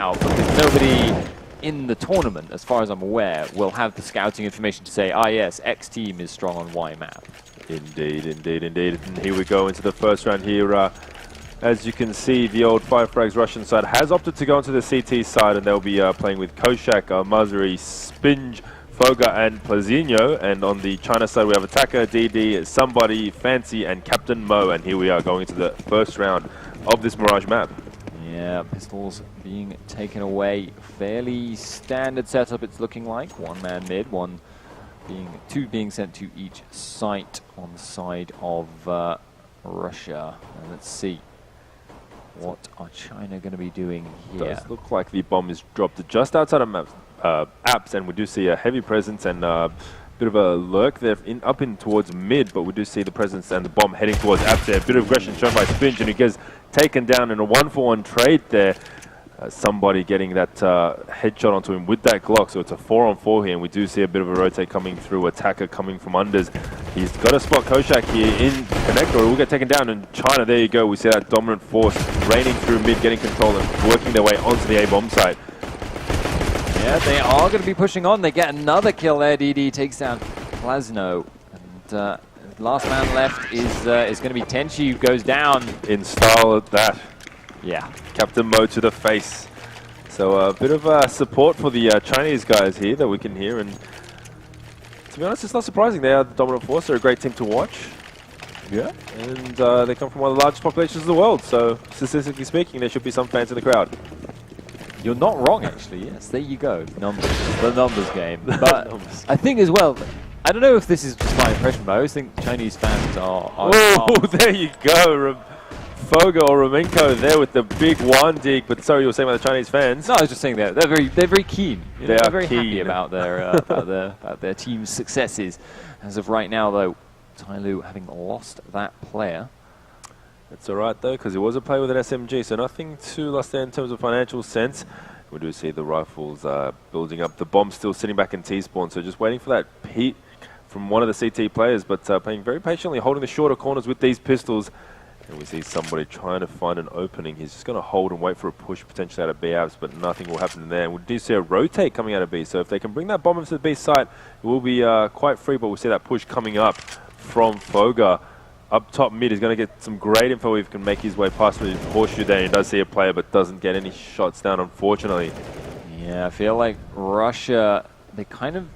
out, because nobody in the tournament, as far as I'm aware, will have the scouting information to say, ah yes, X team is strong on Y map. Indeed, indeed, indeed. And here we go into the first round here. As you can see, the old 5FRAGS Russian side has opted to go into the CT side, and they'll be playing with Koshak, Mazuri, Spinj, Foga, and Plazinho. And on the China side, we have Attacker, DD, Somebody, Fancy, and Captain Mo. And here we are going into the first round of this Mirage map. Yeah, pistols being taken away. Fairly standard setup, it's looking like. One man mid, two being sent to each site on the side of Russia. And let's see. What are China going to be doing here? It does look like the bomb is dropped just outside of apps, and we do see a heavy presence and a bit of a lurk there up in towards mid, but we do see the presence and the bomb heading towards apps there. A bit of aggression shown by Spinj, and he gets taken down in a 1-for-1 trade there. Somebody getting that headshot onto him with that Glock, so it's a 4-on-4 here, and we do see a bit of a rotate coming through. Attacker coming from unders. He's got to spot Koshak here in connector, or will get taken down. And China, there you go, we see that dominant force raining through mid, getting control and working their way onto the A-bomb site. Yeah, they are going to be pushing on. They get another kill there. DD takes down Plasno, and last man left is going to be Tenchi, who goes down. In style at that. Yeah. Captain Mo to the face. So a bit of support for the Chinese guys here that we can hear. And to be honest, it's not surprising. They are the dominant force. They're a great team to watch. Yeah. And they come from one of the largest populations in the world. So statistically speaking, there should be some fans in the crowd. You're not wrong, actually. Yes, there you go. Numbers. The numbers game. But I think as well, I don't know if this is just my impression, but I always think Chinese fans are oh, there you go. Foga or Romenko there with the big one dig, but sorry, you were saying about the Chinese fans. No, I was just saying that they're very keen. You know, they're very keen. happy about their team's successes. As of right now, though, TyLoo having lost that player. It's all right though, because it was a play with an SMG, so nothing too lost there in terms of financial sense. We do see the rifles building up. The bomb still sitting back in T-spawn, so just waiting for that peek from one of the CT players, but playing very patiently, holding the shorter corners with these pistols. And we see somebody trying to find an opening. He's just going to hold and wait for a push potentially out of B apps, but nothing will happen there. And we do see a rotate coming out of B, so if they can bring that bomb into the B site, it will be quite free, but we'll see that push coming up from Foga. Up top mid is going to get some great info if he can make his way past the horseshoe there. He does see a player, but doesn't get any shots down, unfortunately. Yeah, I feel like Russia, they kind of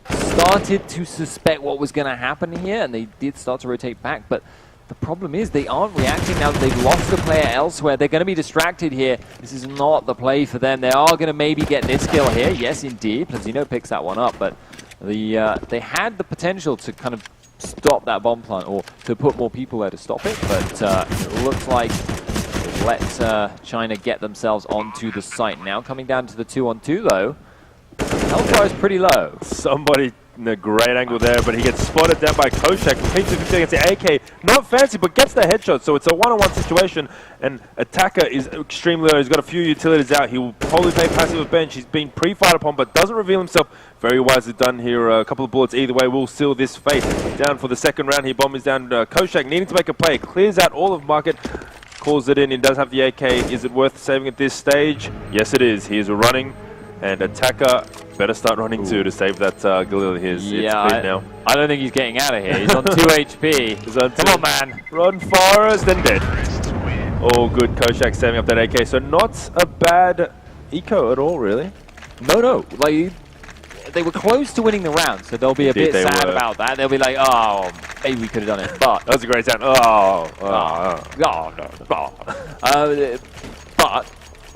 started to suspect what was going to happen here, and they did start to rotate back, but the problem is they aren't reacting now that they've lost the player elsewhere. They're going to be distracted here. This is not the play for them. They are going to maybe get this kill here. Yes, indeed. Plazinho picks that one up, but they had the potential to kind of stop that bomb plant, or to put more people there to stop it, but it looks like they've let China get themselves onto the site. Now coming down to the 2-on-2, though. Health bar is pretty low. Somebody in a great angle there, but he gets spotted down by Koshak. Competes against the AK. Not fancy, but gets the headshot. So it's a one-on-one situation, and Attacker is extremely low. He's got a few utilities out. He will probably play passive with bench. He's been pre-fired upon, but doesn't reveal himself. Very wisely done here. A couple of bullets either way will seal this fate. Down for the second round here. Bomb is down. Koshak needing to make a play. Clears out all of market. Calls it in. He does have the AK. Is it worth saving at this stage? Yes, it is. He is running. And Attacker better start running too to save that Galil here. Yeah, it's now. I don't think he's getting out of here. He's on 2 HP. He's on Come on, man. Run, Forrest, and dead. Oh, good. Koshak saving up that AK. So not a bad eco at all, really. No. Like, they were close to winning the round, so they'll be a bit sad about that. They'll be like, oh, maybe we could have done it. But that was a great sound. But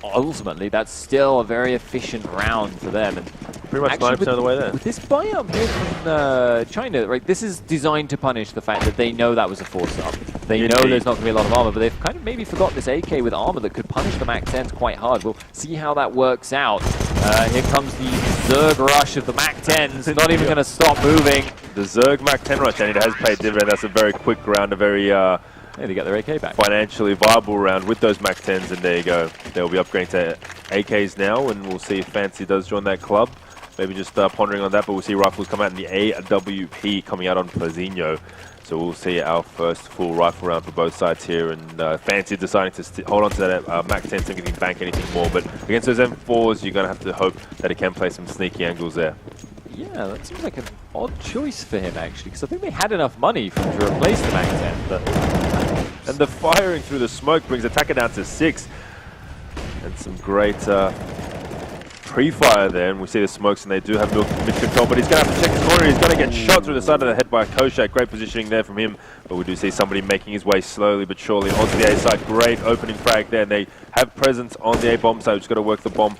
ultimately, that's still a very efficient round for them. And pretty much 90% of the way there. With this buy-up here from China, right, this is designed to punish the fact that they know that was a force-up. They know there's not going to be a lot of armor, but they've kind of maybe forgot this AK with armor that could punish the MAC-10s quite hard. We'll see how that works out. Here comes the Zerg rush of the MAC-10s. Not even going to stop moving. The Zerg MAC-10 rush, and it has paid dividend. That's a very quick round, a very they get their AK back. Financially viable round with those MAC-10s, and there you go. They'll be upgrading to AKs now, and we'll see if Fancy does join that club. maybe just pondering on that, but we'll see rifles come out in the AWP coming out on Plazinho. So we'll see our first full rifle round for both sides here, and Fancy deciding to hold on to that Mac 10 so he can bank anything more. But against those M4s, you're going to have to hope that he can play some sneaky angles there. Yeah, that seems like an odd choice for him, actually, because I think they had enough money to replace the Mac 10, but... And the firing through the smoke brings Attacker down to 6. And some great pre-fire there, and we see the smokes, and they do have mid-control, but he's going to have to check his corner. He's going to get shot through the side of the head by Koshak. Great positioning there from him, but we do see somebody making his way slowly but surely onto the A side. Great opening frag there, and they have presence on the A bomb side. Just got to work the bomb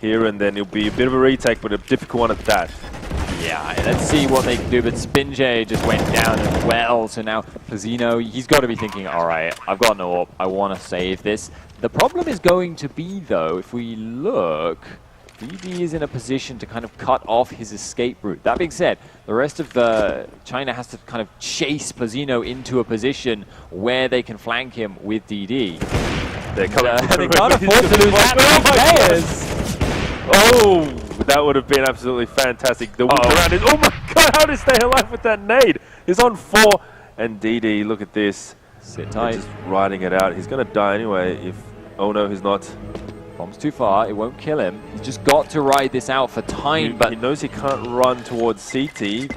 here, and then it'll be a bit of a retake, but a difficult one at that. Yeah, let's see what they can do, but Spinjay just went down as well, so now Plazinho, he's got to be thinking, alright, I've got no AWP, I want to save this. The problem is going to be, though, if we look, DD is in a position to kind of cut off his escape route. That being said, the rest of China has to kind of chase Plazinho into a position where they can flank him with DD. They're coming they can't afford to lose that many players. Oh, that would have been absolutely fantastic. The whip around is, oh my god, how did he stay alive with that nade? He's on 4, and DD, look at this. Sit tight. Just riding it out. He's going to die anyway if, oh no, he's not. Bomb's too far, it won't kill him. He's just got to ride this out for time, but... He knows he can't run towards CT.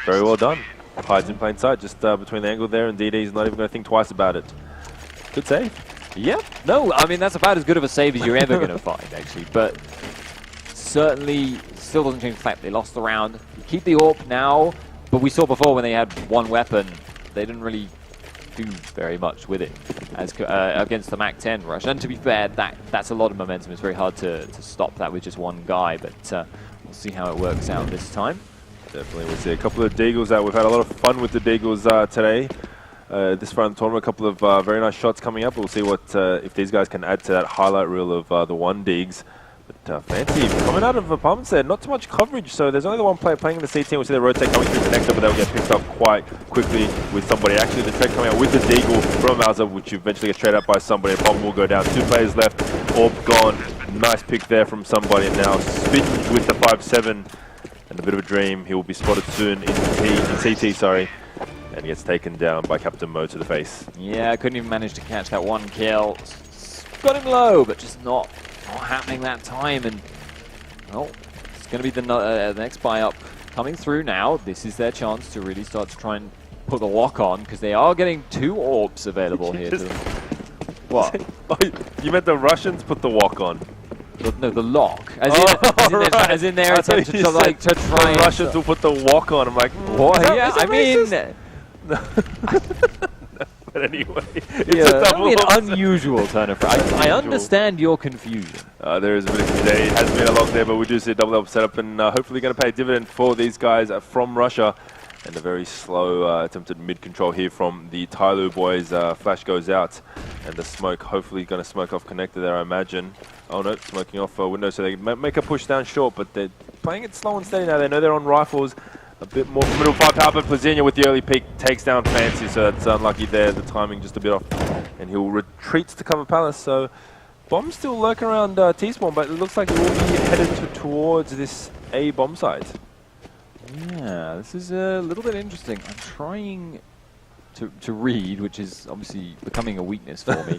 Very well done. Hides in plain sight, just between the angle there, and DD's not even going to think twice about it. Good save. Yep. No, I mean, that's about as good of a save as you're ever going to find, actually. But certainly still doesn't change the fact they lost the round. You keep the AWP now, but we saw before when they had one weapon, they didn't really do very much with it as against the Mac 10 rush. And to be fair, that's a lot of momentum. It's very hard to stop that with just one guy, but we'll see how it works out this time. Definitely, we'll see a couple of Deagles out. We've had a lot of fun with the Deagles today. This round of the tournament, a couple of very nice shots coming up. We'll see what if these guys can add to that highlight reel of the one Deags. But Fancy coming out of apartments there, not too much coverage, so there's only the one player playing in the CT. We'll see the rotate coming through the connector, but they'll get picked up quite quickly with somebody. Actually, the trade coming out with the Deagle from Mauser, which eventually gets traded out by somebody. A bomb will go down. 2 players left. AWP gone. Nice pick there from somebody. And now Spin with the 5-7. And a bit of a dream. He will be spotted soon in CT, sorry. And gets taken down by Captain Mo to the face. Yeah, couldn't even manage to catch that one kill. Got him low, but just not happening that time. And, well, it's going to be the next buy-up coming through now. This is their chance to really start to try and put the lock on, because they are getting 2 AWPs available here to them. What? Oh, you meant the Russians put the walk on? No, the lock. As in their attempt to try the Russians will put the walk on. I'm like, what? Yeah, I mean... But anyway, that would be an unusual turn of phrase. I understand your confusion. There is a bit of today. It hasn't been a long day, but we do see a double up setup, and hopefully going to pay a dividend for these guys from Russia. And a very slow attempted mid-control here from the TyLoo boys. Flash goes out, and the smoke hopefully going to smoke off connector there, I imagine. Oh no, smoking off window, so they make a push down short, but they're playing it slow and steady now. They know they're on rifles. A bit more middle firepower, but Plazinho with the early peek takes down Fancy, so that's unlucky there. The timing just a bit off, and he'll retreat to cover Palace. So bombs still lurking around T-spawn, but it looks like it will be headed towards this A bomb site. Yeah, this is a little bit interesting. I'm trying to read, which is obviously becoming a weakness for me,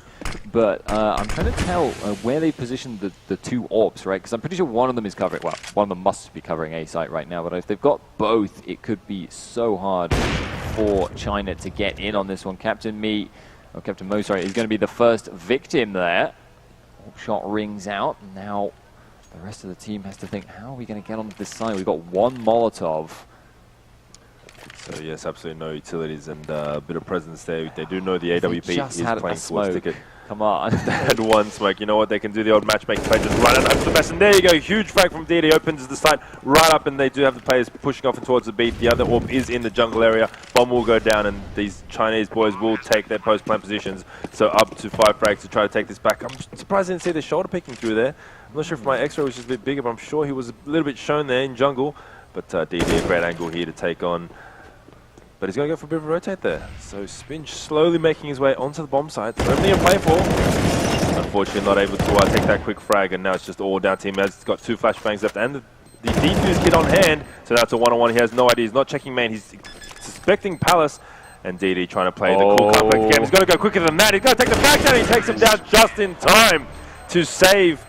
but I'm trying to tell where they positioned the 2 AWPs, right? Because I'm pretty sure one of them is covering, well, one of them must be covering A site right now, but if they've got both, it could be so hard for China to get in on this one. Captain Mo, sorry, is going to be the first victim there. AWP shot rings out, and now the rest of the team has to think, how are we going to get onto this side? We've got 1 Molotov. So yes, absolutely no utilities and a bit of presence there. They do know the AWP is playing towards ticket. Come on. They had 1 smoke. You know what? They can do the old matchmaking play. Just run and hope for the best. And there you go. Huge frag from DD. Opens the site right up, and they do have the players pushing off and towards the beat. The other AWP is in the jungle area. Bomb will go down, and these Chinese boys will take their post-plant positions. So up to 5FRAGS to try to take this back. I'm surprised I didn't see the shoulder picking through there. I'm not sure if my X-ray was just a bit bigger, but I'm sure he was a little bit shown there in jungle. But DD, a great angle here to take on. But he's going to go for a bit of a rotate there. So Spinch slowly making his way onto the bomb site. Certainly a play for. Unfortunately not able to take that quick frag, and now it's just all down to him as he's got 2 flashbangs left and the defuse kit on hand. So that's a one-on-one. He has no idea. He's not checking main. He's suspecting Palace. And DD trying to play the cool complex game. He's got to go quicker than that. He's got to take the back down. He takes him down just in time to save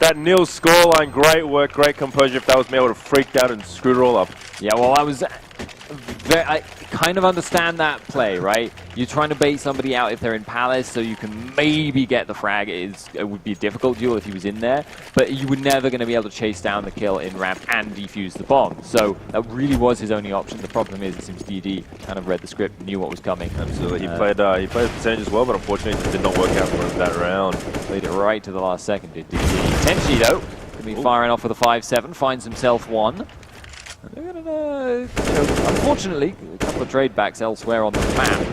that nil scoreline. Great work, great composure. If that was me, I would have freaked out and screwed it all up. Yeah, well, I kind of understand that play, right? You're trying to bait somebody out if they're in Palace, so you can maybe get the frag. It would be a difficult duel if he was in there, but you were never going to be able to chase down the kill in ramp and defuse the bomb. So that really was his only option. The problem is, it seems DD kind of read the script, knew what was coming. Absolutely, he played his percentage as well, but unfortunately it did not work out for him that round. Played it right to the last second, did DD. Tenchi, though, going to be firing off with a 5-7, finds himself one. And they're gonna, unfortunately, a couple of trade backs elsewhere on the map.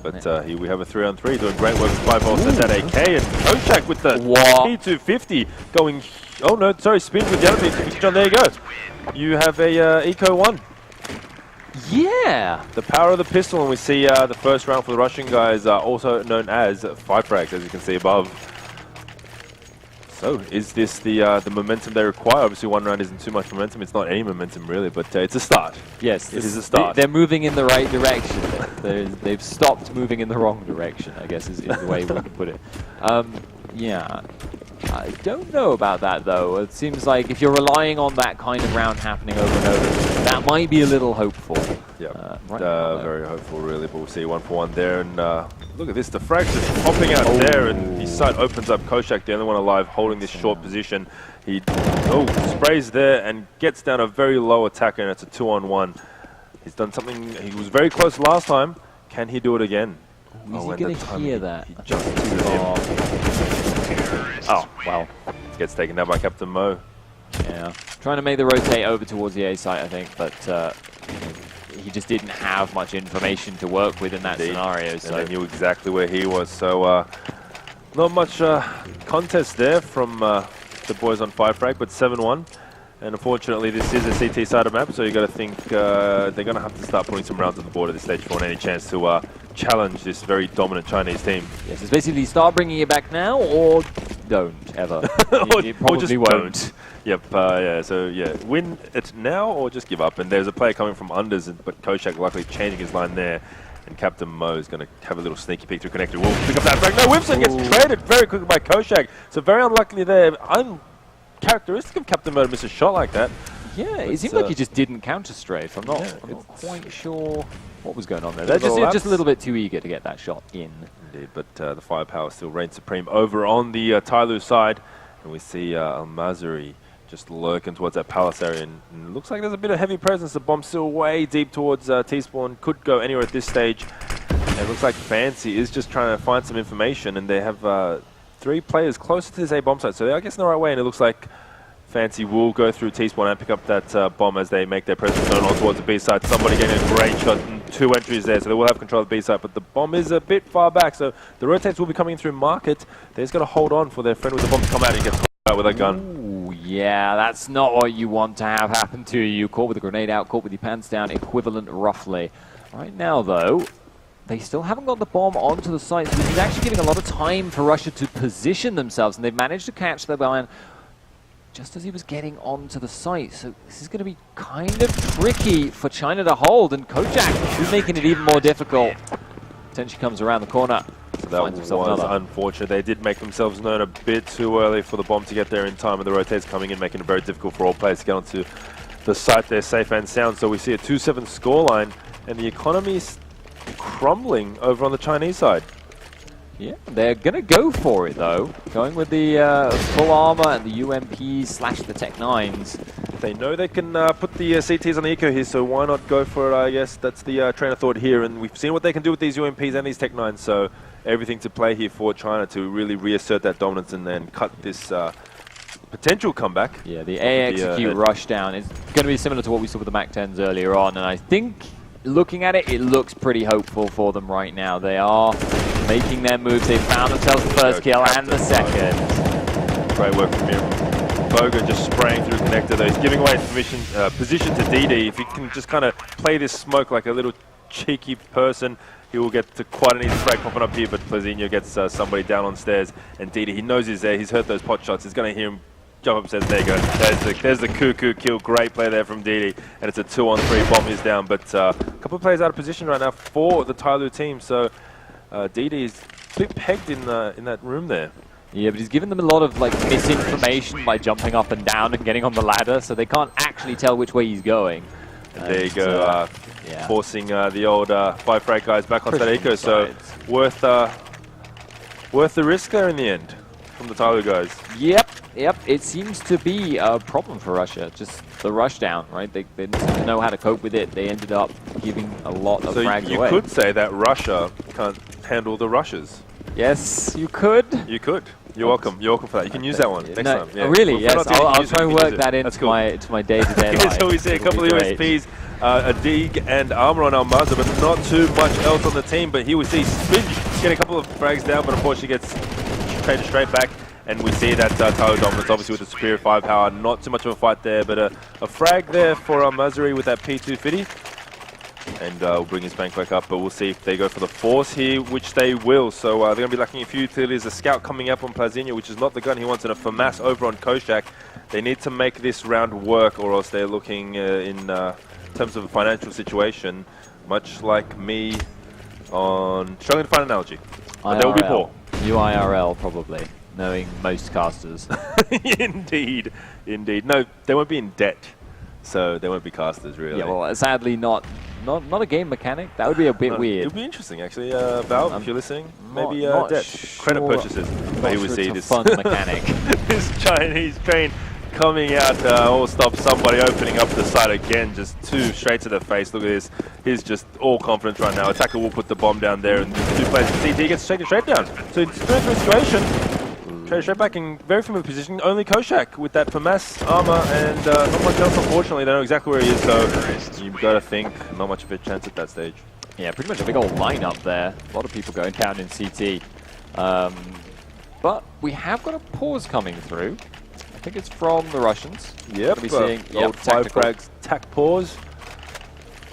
But here we have a 3-on-3 doing great work with 5 volts at AK, and Kochak with the P250 going. Oh no, sorry, spins with the other piece. John, there you go. You have a Eco 1. Yeah! The power of the pistol, and we see the first round for the Russian guys, also known as 5FRAGS, as you can see above. So, is this the momentum they require? Obviously, one round isn't too much momentum. It's not any momentum, really, but it's a start. Yes, it is a start. They're moving in the right direction. They've stopped moving in the wrong direction, I guess, is the way we can put it. Yeah, I don't know about that, though. It seems like if you're relying on that kind of round happening over and over, that might be a little hopeful. Yeah, very hopeful, really. But we'll see 1-for-1 there, and look at this. The frag's just popping out there, and his sight opens up. Kochak, the only one alive, holding this short position. He sprays there and gets down a very low attacker, and it's a 2-on-1. He's done something. He was very close last time. Can he do it again? Is he going to hear that? He just him. Oh, wow. Gets taken down by Captain Mo. Yeah, trying to make the rotate over towards the A site, I think, but he just didn't have much information to work with in that scenario. So they knew exactly where he was. So not much contest there from the boys on 5FRAG, but 7-1. And unfortunately, this is a CT side of map, so you got to think they're going to have to start putting some rounds on the board at this stage for any chance to challenge this very dominant Chinese team. Yes, it's basically start bringing it back now, or don't ever. You probably won't. Don't. Yep. Yeah. So yeah, win it now or just give up. And there's a player coming from unders, but Kochak luckily changing his line there. And Captain Mo is going to have a little sneaky peek through connector. Will pick up that frag. No, Whipson gets traded very quickly by Kochak. So very unlucky there. Uncharacteristic of Captain Mo to miss a shot like that. Yeah, it seemed like he just didn't counter strafe. I'm not quite sure what was going on there. They're just a little bit too eager to get that shot in. Indeed, but the firepower still reigns supreme over on the TyLoo side. And we see Al-Mazari just lurking towards that palace area. And it looks like there's a bit of heavy presence. The bomb's still way deep towards T-spawn. Could go anywhere at this stage. And it looks like Fancy is just trying to find some information. And they have 3 players closer to this A bomb site. So they're, I guess, in the right way. And it looks like Fancy will go through T-spawn and pick up that bomb as they make their presence known on towards the B side. Somebody getting a great shot and 2 entries there, so they will have control of the B side, but the bomb is a bit far back, so the rotates will be coming through market. They're just going to hold on for their friend with the bomb to come out and get out with a gun. Ooh, yeah, that's not what you want to have happen to you. Caught with a grenade out, caught with your pants down, equivalent roughly. Right now, though, they still haven't got the bomb onto the site, so this is actually giving a lot of time for Russia to position themselves, and they've managed to catch the bomb just as he was getting onto the site. So this is going to be kind of tricky for China to hold, and Kochak is making it even more difficult. Potentially comes around the corner. So that was unfortunate. They did make themselves known a bit too early for the bomb to get there in time, and the rotates coming in, making it very difficult for all players to get onto the site there safe and sound. So we see a 2-7 scoreline, and the economy's crumbling over on the Chinese side. Yeah, they're going to go for it, though. Going with the full armor and the UMPs / the Tech 9s. They know they can put the CTs on the eco here, so why not go for it, I guess. That's the train of thought here, and we've seen what they can do with these UMPs and these Tech 9s, so everything to play here for China to really reassert that dominance and then cut this potential comeback. Yeah, the A-Execute rushdown is going to be similar to what we saw with the MAC-10s earlier on, and I think, looking at it, it looks pretty hopeful for them right now. They are making their moves. They found themselves the first kill and the second. Great work from him. Boga just spraying through connector though. He's giving away his position to DD. If he can just kind of play this smoke like a little cheeky person, he will get to quite an easy frag popping up here, but Plazinho gets somebody down on stairs, and DD, he knows he's there. He's heard those pot shots. He's going to hear him jump up, says, there you go. There's the cuckoo kill. Great play there from DD. And it's a 2-on-3. Bomb is down. But a couple of players out of position right now for the TyLoo team. So DD is a bit pegged in that room there. Yeah, but he's given them a lot of like misinformation by jumping up and down and getting on the ladder, so they can't actually tell which way he's going. And there you go, yeah. Forcing the old 5FRAGS guys back onto that eco. So worth the risk there in the end from the TyLoo guys. Yep. It seems to be a problem for Russia. Just the rush down, right? They didn't know how to cope with it. They ended up giving a lot of frags away. So you could say that Russia can't handle the rushes. Yes, you could. You could. You're welcome. You're welcome for that. You can use that one next time. Yeah. Really? Well, yes. I'll try and work that into cool. my day-to-day life. So we see a couple of USPs, a dig and armor on Almaza, but not too much else on the team. But here we see Spinge get a couple of frags down, but unfortunately gets traded straight back. And we see that TyLoo dominance, obviously with the superior firepower. Not too much of a fight there, but a frag there for Almazari with that P250. And we'll bring his bank back up, but we'll see if they go for the force here, which they will. So they're going to be lacking a few utilities. A scout coming up on Plazinha, which is not the gun he wants, and a FAMAS over on Koshak. They need to make this round work, or else they're looking in terms of a financial situation, much like me on struggling to find an analogy. But they will be poor. UIRL, probably, knowing most casters. Indeed. No, they won't be in debt, so they won't be casters, really. Yeah, well, sadly not a game mechanic. That would be a bit weird. It would be interesting, actually. Valve, if you're listening, maybe not debt, sure, credit purchases. But here we see this fun mechanic. this Chinese train coming out, all stop somebody opening up the side again, just two straight to the face. Look at this. He's just all confidence right now. Attacker will put the bomb down there, and the two players can see he gets taken straight down. So it's a 3-3 situation. Trade straight back in very familiar position. Only Koshak with that FAMAS armor and not much else, unfortunately. They know exactly where he is, so you've got to think not much of a chance at that stage. Yeah, pretty much a big old lineup there. A lot of people going down in CT. But we have got a pause coming through. I think it's from the Russians. Yep, old 5FRAGS tac pause.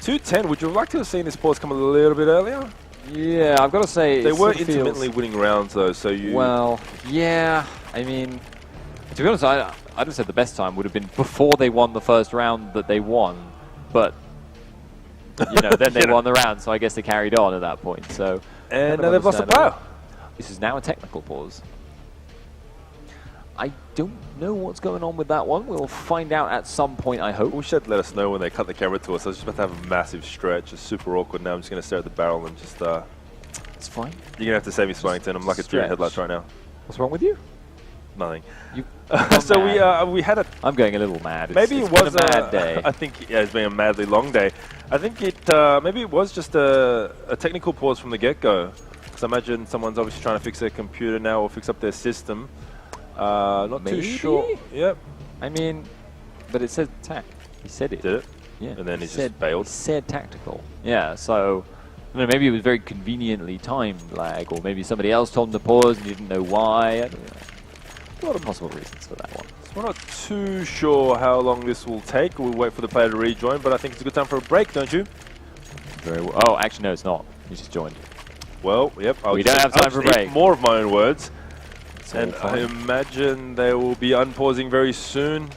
210, would you have liked to have seen this pause come a little bit earlier? Yeah, I've got to say... They were intermittently winning rounds, though, so you... Well, yeah, I mean... To be honest, I'd have said the best time would have been before they won the first round that they won. But, you know, then they won the round, so I guess they carried on at that point, so... And now they've lost a player. This is now a technical pause. I don't know what's going on with that one. We'll find out at some point, I hope. We should let us know when they cut the camera to us. I was just about to have a massive stretch. It's super awkward now. I'm just going to stare at the barrel and just... It's fine. You're going to have to save me, Swannington. I'm like a deer in headlights right now. What's wrong with you? Nothing. So we had a... I'm going a little mad. Maybe it was a mad day. I think it's been a madly long day. I think it... maybe it was just a technical pause from the get-go. Because I imagine someone's obviously trying to fix their computer now or fix up their system. Not Maybe? too sure. Yep. I mean, but it said tac. He said it. Did it? Yeah. And then he just bailed. He said tactical. Yeah, so I don't know, maybe it was very conveniently timed lag, or maybe somebody else told him to pause and you didn't know why. I don't know. A lot of possible reasons for that one. So we're not too sure how long this will take. We'll wait for the player to rejoin, but I think it's a good time for a break, don't you? Very well. Oh, actually, no, it's not. He just joined. Well, yep. We don't have time for a break. More of my own words. And I imagine they will be unpausing very soon.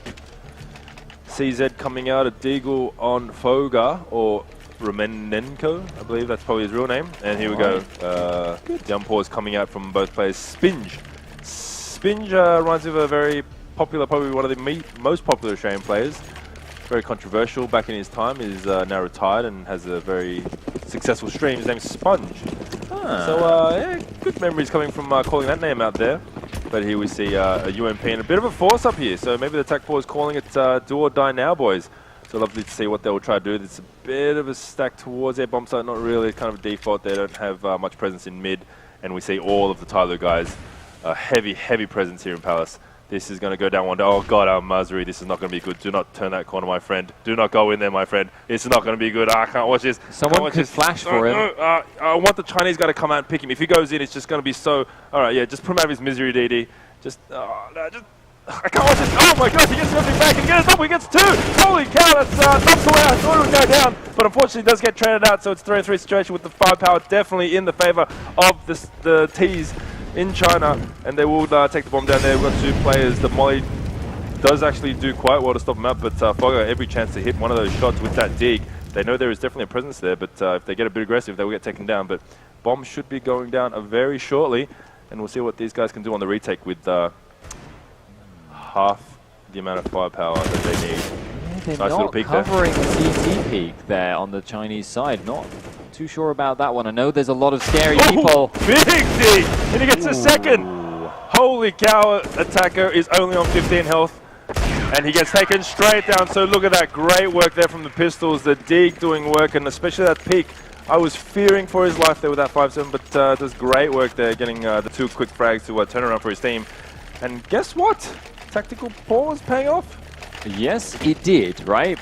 CZ coming out at Deagle on Foga, or Romanenko, I believe that's probably his real name. And here we go. The unpause coming out from both players. Spinge. Spinge reminds me of a very popular, probably one of the most popular Australian players. Very controversial back in his time. He's now retired and has a very successful stream. His name's Sponge. So, yeah, good memories coming from calling that name out there. But here we see a UMP and a bit of a force up here. So maybe the attack ball is calling it do or die now, boys. So lovely to see what they will try to do. It's a bit of a stack towards their bomb site. Not really, kind of a default. They don't have much presence in mid. And we see all of the TyLoo guys. Heavy, heavy presence here in Palace. This is going to go down one day. Oh, God, Mazuri, this is not going to be good. Do not turn that corner, my friend. Do not go in there, my friend. This is not going to be good. I can't watch this. Someone could flash for him. I want the Chinese guy to come out and pick him. If he goes in, it's just going to be so... All right, yeah, just put him out of his misery, DD. I can't watch this. Oh, my God, he gets everything back. And he gets double. He gets two. Holy cow, that's not the way I thought it would go down. But unfortunately, it does get traded out, so it's 3-3 situation with the firepower definitely in the favor of the T's in China, and they will take the bomb down there. We've got two players, the Molly does actually do quite well to stop him out, but Fogger every chance to hit one of those shots with that dig. They know there is definitely a presence there, but if they get a bit aggressive, they will get taken down. But Bomb should be going down very shortly, and we'll see what these guys can do on the retake with half the amount of firepower that they need. Yeah, they're nice little peek covering CT peak there on the Chinese side. Not too sure about that one. I know there's a lot of scary people. Big dig! And he gets a second! Holy cow, attacker is only on 15 health. And he gets taken straight down, so look at that. Great work there from the pistols. The dig doing work, and especially that peak. I was fearing for his life there with that 5-7, but does great work there, getting the 2 quick frags to turn around for his team. And guess what? Tactical pause paying off? Yes, it did, right?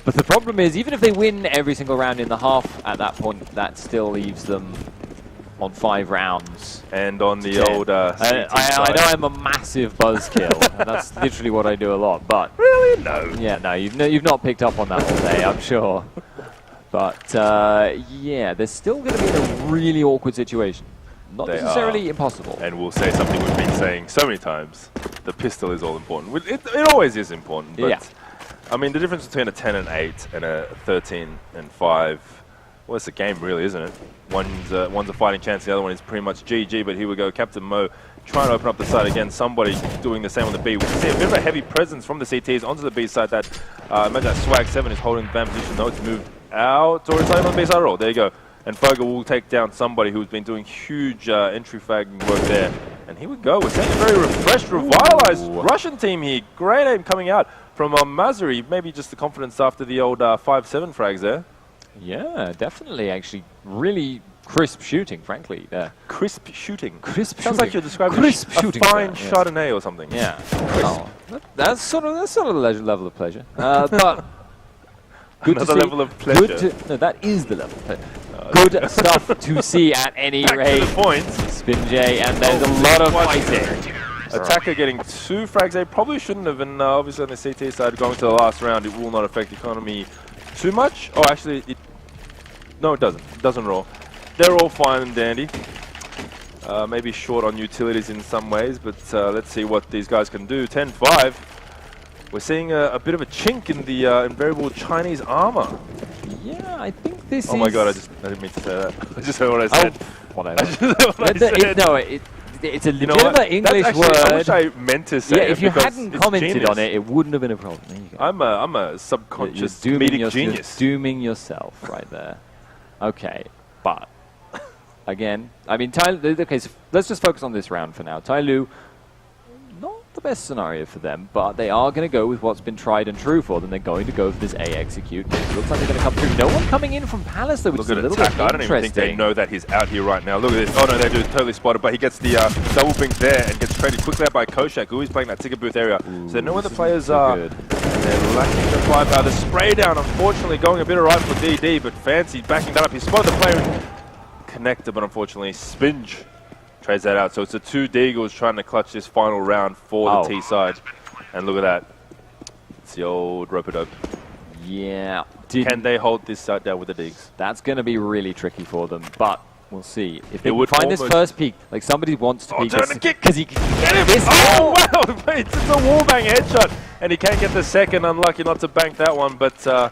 But the problem is, even if they win every single round in the half, at that point, that still leaves them on 5 rounds. And on the old I know I'm a massive buzzkill, and that's literally what I do a lot, but... Really? No. Yeah, no, you've not picked up on that all day, I'm sure. But, yeah, they're still going to be in a really awkward situation. Not necessarily impossible. And we'll say something we've been saying so many times. The pistol is all important. It always is important, but... Yeah. I mean, the difference between a 10 and 8 and a 13 and 5, well, it's a game, really, isn't it? One's a fighting chance, the other one is pretty much GG, but here we go. Captain Mo trying to open up the side again. Somebody doing the same on the B. We can see a bit of a heavy presence from the CTs onto the B side. That imagine that Swag 7 is holding the van position. No, it's moved out, or it's not even on the B side at all. There you go. And Fogger will take down somebody who's been doing huge entry fragging work there. And here we go. We're seeing a very refreshed, revitalized Russian team here. Great aim coming out from Mazuri. Maybe just the confidence after the old 5-7 frags there. Yeah, definitely, actually. Really crisp shooting, frankly. Crisp shooting. Crisp Sounds shooting. like you're describing crisp a shooting fine there, yes. Chardonnay or something. Yeah. Oh, that's sort of the level of pleasure. But good Another to see. level of pleasure. No, that is the level of pleasure. Good stuff to see at any Back rate. to the point. Spin J, and there's a lot of fighting. Attacker getting 2 frags. They probably shouldn't have, and obviously on the CT side, going to the last round, it will not affect the economy too much. Oh, actually, no, it doesn't. It doesn't roll. They're all fine and dandy. Maybe short on utilities in some ways, but let's see what these guys can do. 10-5. We're seeing a bit of a chink in the invariable Chinese armor. Yeah, I think this is... Oh my god, I didn't mean to say that. I just heard what I said. Whatever. I just heard what I said. It's a legitimate English word. I wish I meant to say yeah, it if you because hadn't it's commented genius. on it, it wouldn't have been a problem. There you go. I'm a subconscious comedic genius. You're dooming yourself right there. Okay, but again, I mean, okay, so let's just focus on this round for now. TyLoo, not the best scenario for them, but they are going to go with what's been tried and true for them. They're going to go for this A execute. It looks like they're going to come through. No one coming in from Palace, though, which is a little bit interesting. I don't even think they know that he's out here right now. Look at this. Oh, no, they do. Totally spotted, but he gets the double blink there and gets traded quickly out by Koshak, who is playing that ticket booth area. Ooh, so they know where the players are. And they're lacking the firepower. The spray down, unfortunately, going a bit alright for DD, but Fancy backing that up. He spotted the player connector, but unfortunately, Spinge trades that out. So it's the 2 Deagles trying to clutch this final round for the T side. And look at that. It's the old rope-a-dope. Yeah. Can they hold this side down with the digs? That's going to be really tricky for them, but we'll see. If they would find this first peak, like somebody wants to peek turn and kick! because he can Get him! Oh, wow! It's a wallbang headshot. And he can't get the second. Unlucky not to bank that one, but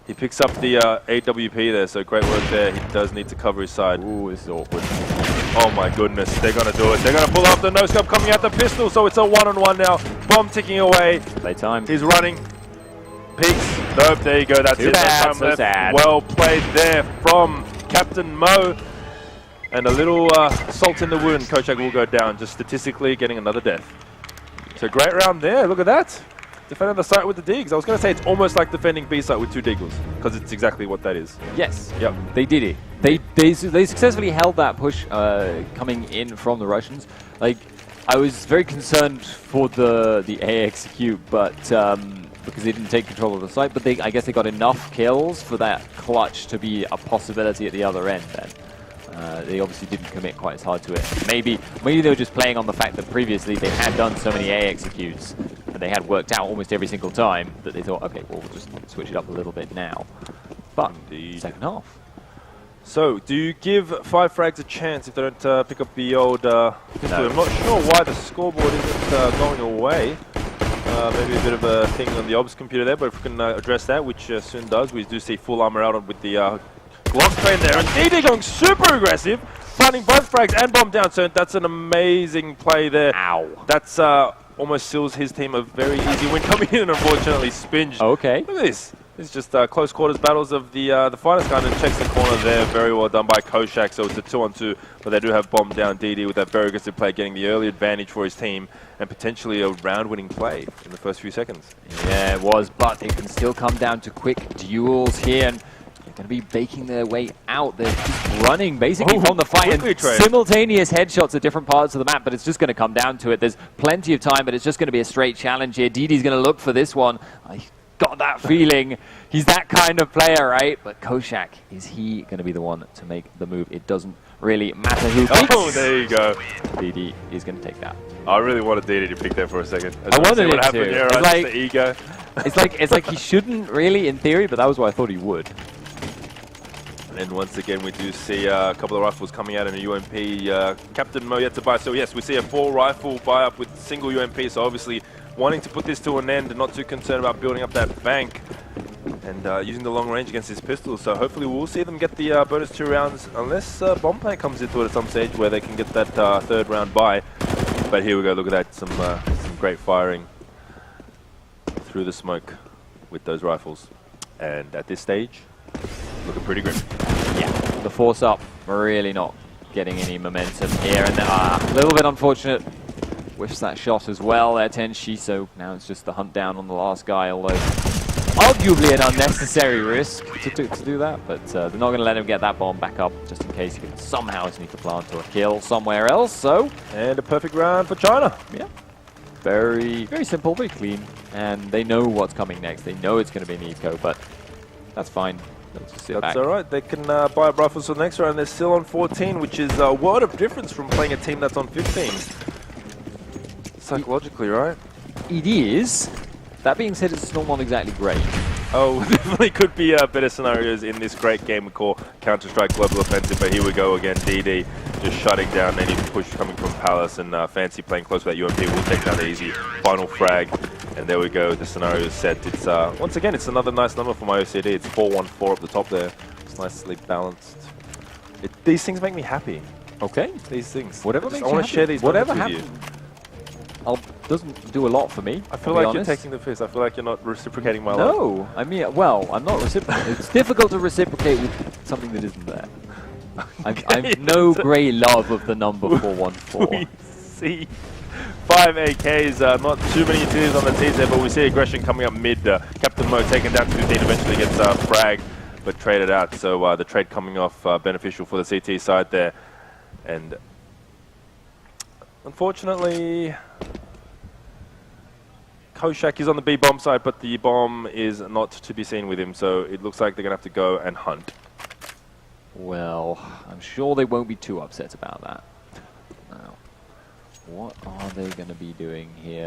he picks up the AWP there, so great work there. He does need to cover his side. Ooh, this is awkward. Oh my goodness, they're going to do it. They're going to pull off the no-scope coming out the pistol, so it's a 1-on-1 now. Bomb ticking away. Playtime. He's running. Peeks. Nope, there you go. That's Too it. bad, Time so left. sad. Well played there from Captain Mo. And a little salt in the wound. Kochak will go down, just statistically getting another death. So great round there. Look at that. Defending the site with the digs. I was going to say it's almost like defending B site with 2 Deagles, because it's exactly what that is. Yes. Yep. They did it. They successfully held that push coming in from the Russians. Like, I was very concerned for the A execute, but because they didn't take control of the site. But I guess they got enough kills for that clutch to be a possibility at the other end. Then they obviously didn't commit quite as hard to it. Maybe they were just playing on the fact that previously they had done so many A executes and they had worked out almost every single time that they thought, okay, well, we'll just switch it up a little bit now. But second half. So, do you give 5FRAGS a chance if they don't pick up the old pistol? No. I'm not sure why the scoreboard isn't going away. Maybe a bit of a thing on the obs computer there, but if we can address that, which soon does, we do see full armor out with the Glock train there, and DD going super aggressive, planting both frags and bomb down, so that's an amazing play there. Ow. That's almost seals his team a very easy win, coming in and unfortunately spinged. Okay. Look at this. It's just close quarters battles of the finest kind, and checks the corner there. Very well done by Koshak. So it's a 2-on-2, but they do have bomb down DD with that very aggressive play, getting the early advantage for his team, and potentially a round-winning play in the first few seconds. Yeah, it was, but it can still come down to quick duels here, and they're going to be baking their way out. They're just running basically from the fight, and simultaneous headshots at different parts of the map, but it's just going to come down to it. There's plenty of time, but it's just going to be a straight challenge here. DD's going to look for this one. Got that feeling. He's that kind of player, right? But Koshak, is he going to be the one to make the move? It doesn't really matter who picks. Oh, there you go. DD is going to take that. I really wanted DD to pick there for a second. I wanted what it happened to. here, It's right? like, the ego. it's like he shouldn't really, in theory, but that was what I thought he would. And once again, we do see a couple of rifles coming out in a UMP. Captain Mo yet to buy. So yes, we see a 4-rifle buy-up with single UMP. So obviously wanting to put this to an end and not too concerned about building up that bank and using the long range against his pistols. So hopefully we'll see them get the bonus 2 rounds, unless bomb plant comes into it at some stage where they can get that 3rd round buy. But here we go. Look at that. Some great firing through the smoke with those rifles. And at this stage, looking pretty grim. Yeah, the force up, really not getting any momentum here, and a little bit unfortunate. Whiffs that shot as well there, Tenshi, so now it's just the hunt down on the last guy, although arguably an unnecessary risk to do that, but they're not going to let him get that bomb back up just in case he can somehow sneak the plant or a kill somewhere else, so... And a perfect round for China. Yeah. Very, very simple, very clean, and they know what's coming next. They know it's going to be an eco, but that's fine. That's all right. They can buy up rifles for the next round. They're still on 14, which is a world of difference from playing a team that's on 15. Psychologically, right? It is. That being said, it's still not exactly great. Oh, definitely could be better scenarios in this great game we call Counter-Strike Global Offensive, but here we go again. DD just shutting down any push coming from Palace, and Fancy playing close with that UMP will take down the easy final frag. And there we go, the scenario is set. It's once again, it's another nice number for my OCD. It's 4-1-4 up the top there. It's nicely balanced. These things make me happy. Okay. These things. Whatever makes you I want happy. to share these Whatever with you. Doesn't do a lot for me. I feel like you're taking the piss. I feel like you're not reciprocating my love. No, I mean, well, I'm not reciprocating. It's difficult to reciprocate with something that isn't there. I've no great love of the number 414. We see 5 AKs, not too many utilities on the T's there, but we see aggression coming up mid. Captain Mo taken down to 15, eventually gets fragged, but traded out. So the trade coming off beneficial for the CT side there. And unfortunately, Koshak is on the B bomb side, but the bomb is not to be seen with him, so it looks like they're going to have to go and hunt. Well, I'm sure they won't be too upset about that. Now, what are they going to be doing here?